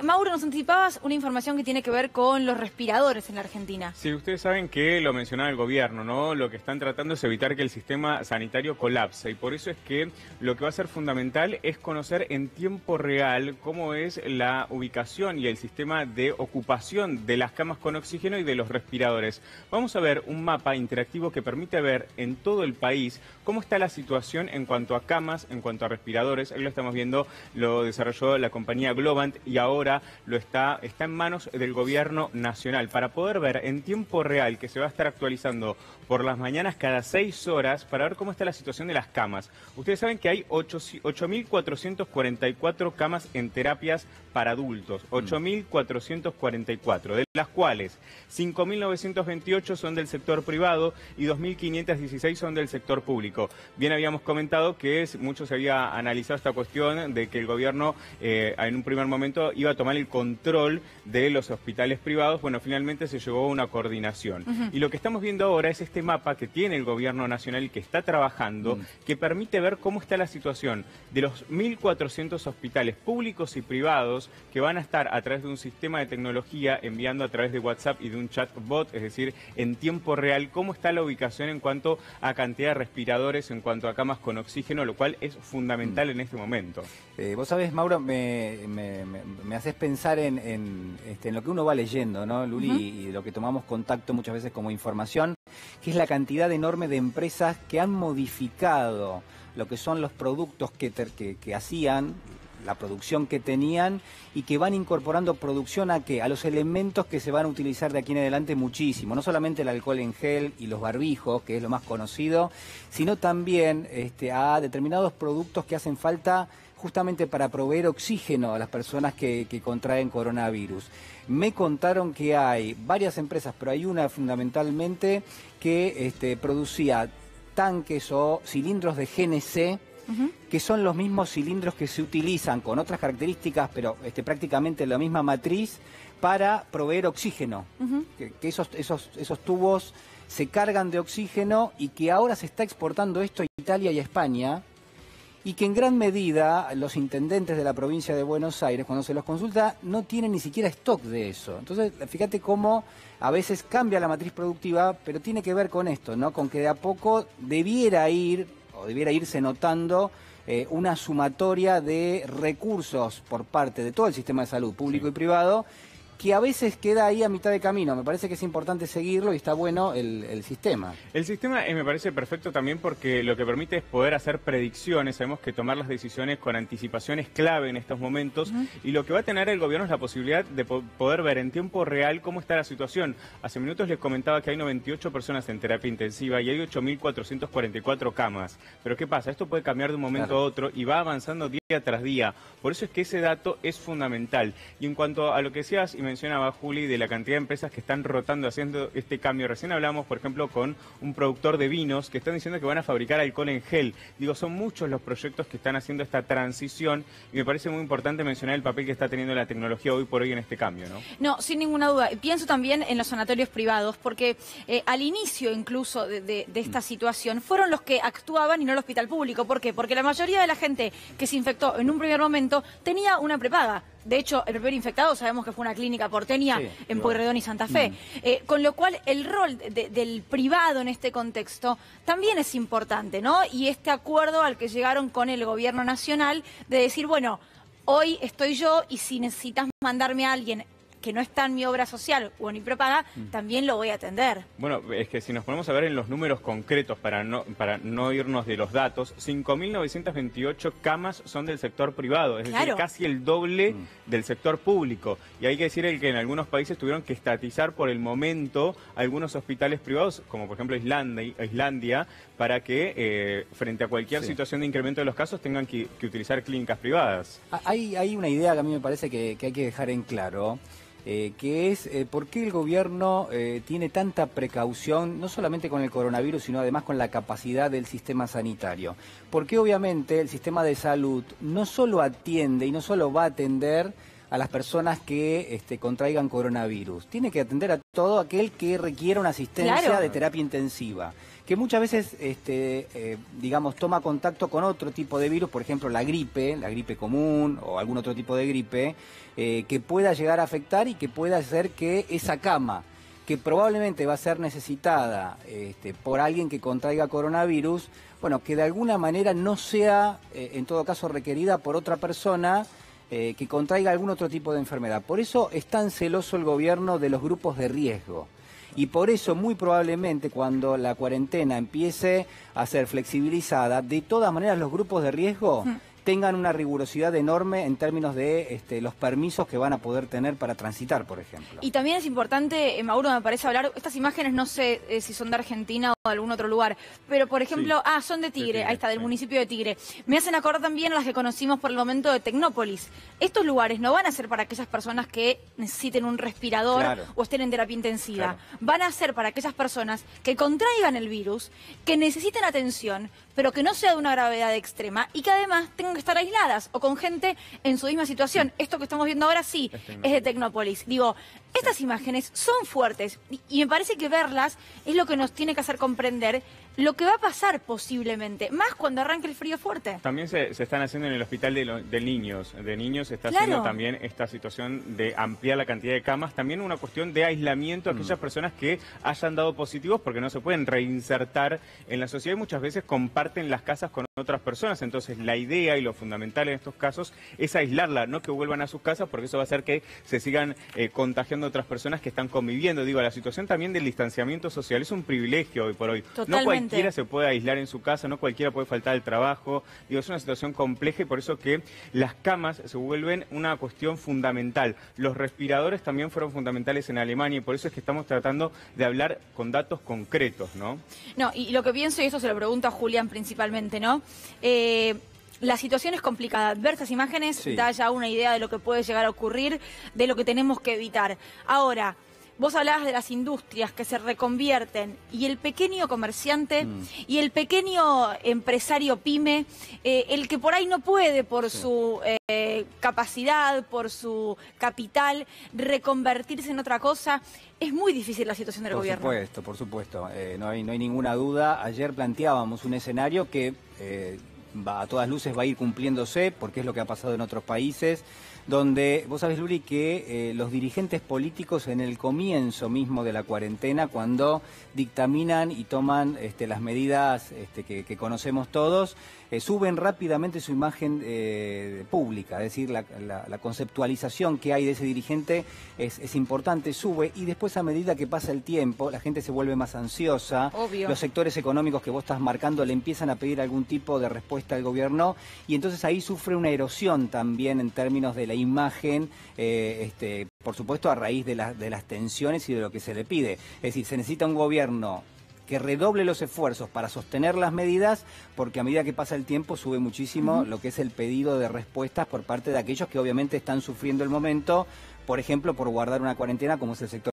Mauro, nos anticipabas una información que tiene que ver con los respiradores en la Argentina. Sí, ustedes saben que lo mencionaba el gobierno, ¿no? Lo que están tratando es evitar que el sistema sanitario colapse y por eso es que lo que va a ser fundamental es conocer en tiempo real cómo es la ubicación y el sistema de ocupación de las camas con oxígeno y de los respiradores. Vamos a ver un mapa interactivo que permite ver en todo el país cómo está la situación en cuanto a camas, en cuanto a respiradores. Ahí lo estamos viendo, lo desarrolló la compañía Globant y ahora está en manos del gobierno nacional para poder ver en tiempo real, que se va a estar actualizando por las mañanas cada 6 horas para ver cómo está la situación de las camas. Ustedes saben que hay 8.444 camas en terapias para adultos, 8.444, de las cuales 5.928 son del sector privado y 2.516 son del sector público. Bien habíamos comentado que mucho se había analizado esta cuestión de que el gobierno en un primer momento iba a tomar el control de los hospitales privados. Bueno, finalmente se llegó a una coordinación. Y lo que estamos viendo ahora es este mapa que tiene el gobierno nacional y que está trabajando, que permite ver cómo está la situación de los 1.400 hospitales públicos y privados que van a estar a través de un sistema de tecnología enviando a través de WhatsApp y de un chatbot, es decir, en tiempo real, cómo está la ubicación en cuanto a cantidad de respiradores, en cuanto a camas con oxígeno, lo cual es fundamental en este momento. Vos sabés, Mauro, me haces pensar en lo que uno va leyendo, ¿no, Luli? Y lo que tomamos contacto muchas veces como información, que es la cantidad enorme de empresas que han modificado lo que son los productos que hacían, la producción que tenían, y que van incorporando producción a los elementos que se van a utilizar de aquí en adelante muchísimo. No solamente el alcohol en gel y los barbijos, que es lo más conocido, sino también a determinados productos que hacen falta justamente para proveer oxígeno a las personas que contraen coronavirus. Me contaron que hay varias empresas, pero hay una fundamentalmente que producía tanques o cilindros de GNC, que son los mismos cilindros que se utilizan con otras características, pero prácticamente la misma matriz, para proveer oxígeno. Que esos tubos se cargan de oxígeno y que ahora se está exportando esto a Italia y a España, y que en gran medida los intendentes de la provincia de Buenos Aires, cuando se los consulta, no tienen ni siquiera stock de eso. Entonces, fíjate cómo a veces cambia la matriz productiva, pero tiene que ver con esto, ¿no? Con que de a poco debiera irse notando una sumatoria de recursos por parte de todo el sistema de salud, público y privado, que a veces queda ahí a mitad de camino. Me parece que es importante seguirlo y está bueno el sistema. El sistema me parece perfecto también porque lo que permite es poder hacer predicciones. Sabemos que tomar las decisiones con anticipación es clave en estos momentos y lo que va a tener el gobierno es la posibilidad de poder ver en tiempo real cómo está la situación. Hace minutos les comentaba que hay 98 personas en terapia intensiva y hay 8.444 camas. Pero ¿qué pasa? Esto puede cambiar de un momento a otro y va avanzando día tras día. Por eso es que ese dato es fundamental. Y en cuanto a lo que decías y mencionaba Juli de la cantidad de empresas que están rotando haciendo este cambio, recién hablamos por ejemplo con un productor de vinos que están diciendo que van a fabricar alcohol en gel. Digo, son muchos los proyectos que están haciendo esta transición y me parece muy importante mencionar el papel que está teniendo la tecnología hoy por hoy en este cambio, ¿no? No, sin ninguna duda. Pienso también en los sanatorios privados porque al inicio incluso de esta situación fueron los que actuaban y no el hospital público. ¿Por qué? Porque la mayoría de la gente que se infectó en un primer momento tenía una prepaga. De hecho, el primer infectado sabemos que fue una clínica porteña en Pueyrredón y Santa Fe. Con lo cual, el rol del privado en este contexto también es importante, ¿no? Y este acuerdo al que llegaron con el gobierno nacional de decir, bueno, hoy estoy yo y si necesitas mandarme a alguien que no está en mi obra social o en mi prepaga, también lo voy a atender. Bueno, es que si nos ponemos a ver en los números concretos para no irnos de los datos, 5.928 camas son del sector privado, es decir, casi el doble del sector público. Y hay que decir que en algunos países tuvieron que estatizar por el momento algunos hospitales privados, como por ejemplo Islandia, para que frente a cualquier situación de incremento de los casos tengan que utilizar clínicas privadas. Hay una idea que a mí me parece que hay que dejar en claro, que es por qué el gobierno tiene tanta precaución, no solamente con el coronavirus, sino además con la capacidad del sistema sanitario. Porque obviamente el sistema de salud no solo atiende y no solo va a atender a las personas que contraigan coronavirus. Tiene que atender a todo aquel que requiera una asistencia Claro. de terapia intensiva, que muchas veces, digamos, toma contacto con otro tipo de virus, por ejemplo la gripe común o algún otro tipo de gripe, que pueda llegar a afectar y que pueda hacer que esa cama, que probablemente va a ser necesitada por alguien que contraiga coronavirus, bueno, que de alguna manera no sea, en todo caso, requerida por otra persona que contraiga algún otro tipo de enfermedad. Por eso es tan celoso el gobierno de los grupos de riesgo. Y por eso, muy probablemente, cuando la cuarentena empiece a ser flexibilizada, de todas maneras los grupos de riesgo tengan una rigurosidad enorme en términos de los permisos que van a poder tener para transitar, por ejemplo. Y también es importante, Mauro, me parece hablar, estas imágenes no sé si son de Argentina o de algún otro lugar, pero por ejemplo, son de Tigre, ahí está, del municipio de Tigre. Me hacen acordar también a las que conocimos por el momento de Tecnópolis. Estos lugares no van a ser para aquellas personas que necesiten un respirador Claro. o estén en terapia intensiva. Claro. Van a ser para aquellas personas que contraigan el virus, que necesiten atención, pero que no sea de una gravedad extrema y que además tengan que estar aisladas o con gente en su misma situación. Esto que estamos viendo ahora sí es de Tecnópolis. Digo, estas imágenes son fuertes y me parece que verlas es lo que nos tiene que hacer comprender lo que va a pasar posiblemente, más cuando arranque el frío fuerte. También se están haciendo en el hospital de niños. De niños se está Claro. haciendo también esta situación de ampliar la cantidad de camas. También una cuestión de aislamiento a aquellas personas que hayan dado positivos porque no se pueden reinsertar en la sociedad y muchas veces comparten las casas con otras personas. Entonces la idea y lo fundamental en estos casos es aislarla, no que vuelvan a sus casas porque eso va a hacer que se sigan contagiando otras personas que están conviviendo. Digo, la situación también del distanciamiento social es un privilegio hoy por hoy. Totalmente. No cualquiera se puede aislar en su casa, no cualquiera puede faltar al trabajo. Digo, es una situación compleja y por eso que las camas se vuelven una cuestión fundamental. Los respiradores también fueron fundamentales en Alemania y por eso es que estamos tratando de hablar con datos concretos, ¿no? No, y lo que pienso, y eso se lo pregunto a Julián principalmente, ¿no? La situación es complicada. Ver estas imágenes Sí. da ya una idea de lo que puede llegar a ocurrir, de lo que tenemos que evitar. Ahora, vos hablabas de las industrias que se reconvierten y el pequeño comerciante y el pequeño empresario pyme, el que por ahí no puede por su capacidad, por su capital, reconvertirse en otra cosa. Es muy difícil la situación del gobierno. Por supuesto. No hay ninguna duda. Ayer planteábamos un escenario que a todas luces va a ir cumpliéndose, porque es lo que ha pasado en otros países, donde vos sabés, Luli, que los dirigentes políticos en el comienzo mismo de la cuarentena, cuando dictaminan y toman las medidas que conocemos todos, suben rápidamente su imagen pública, es decir, la conceptualización que hay de ese dirigente es importante, sube, y después a medida que pasa el tiempo, la gente se vuelve más ansiosa, Obvio. los sectores económicos que vos estás marcando le empiezan a pedir algún tipo de respuesta al gobierno, y entonces ahí sufre una erosión también en términos de la imagen, por supuesto a raíz de las tensiones y de lo que se le pide. Es decir, se necesita un gobierno que redoble los esfuerzos para sostener las medidas, porque a medida que pasa el tiempo sube muchísimo lo que es el pedido de respuestas por parte de aquellos que obviamente están sufriendo el momento, por ejemplo, por guardar una cuarentena, como es el sector